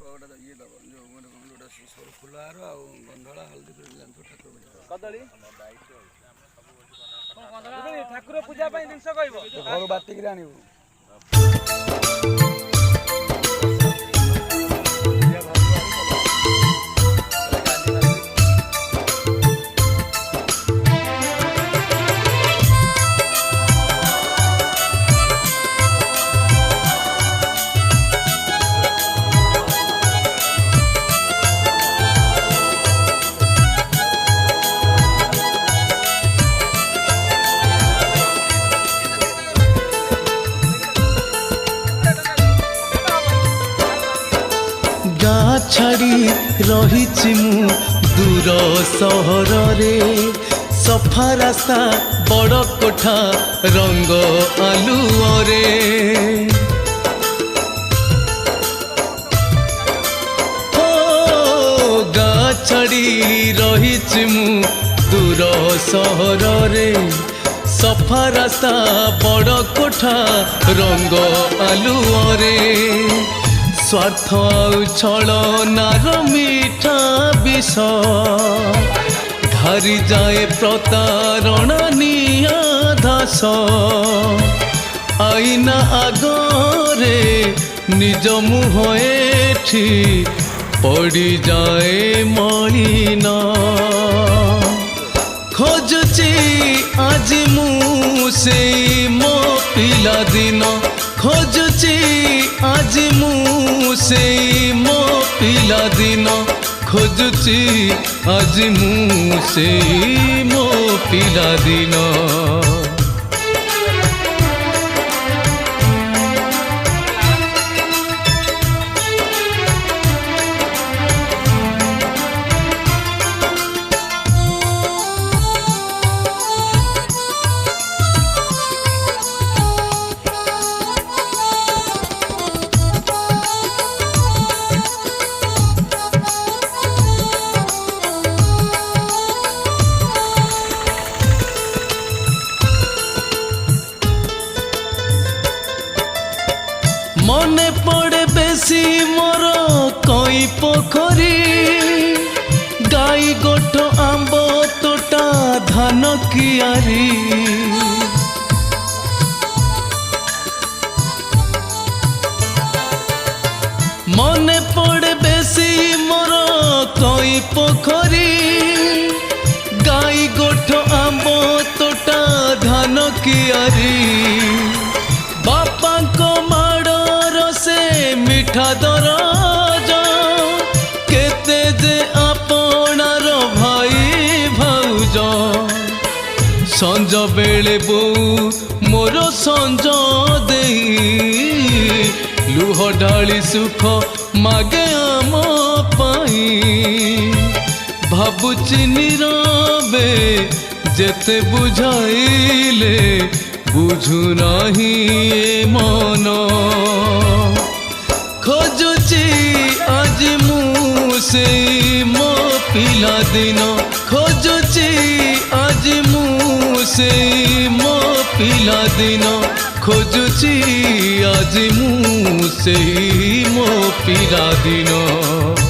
गोटा ये दब जो मैंने गोटा सर फुलहार आ गंधला हल्दी ठाकुर कदली ठाकुर पूजा जिनस कह घर बाटिक आनबू छाड़ी रही मु दूर सहर रे सफा रास्ता बड़ कोठा रंग आलुअरे गाँ छाड़ी रही मु दूर सहर रे सफा रास्ता बड़ कोठा रंग आलुअरे स्वार्थ छल नार मीठा विष घारी जाए प्रतारणा निया धास आईना आगरे निज मुह एठी पड़ी जाए मलिन खोजुची आज मु से मो पिला दिन खोजुची आज मु से मो पिला दिन खोजुची आज मु से मो पिला दिन मने पड़े बेसी मोर कई पोखरी गाई गोठ आंब तोटा धान कियारी मने पड़े बेसी मोर कई पोखरी गाई गोठ आंब तोटा धान कियारी बापा को मिठा दरज केते जे आपणार भाई भाउज संज बेले बो मोर संज देई लुह ढाली सुख मागे आम पाई भाबुची नीरवे जेते बुझाइले बुझु नाही ए मन खोजुची आज मु से मो पिला दिन खोजुची आज मु से मो पिला दिन खोजुची आज मु से मो पिला दिन।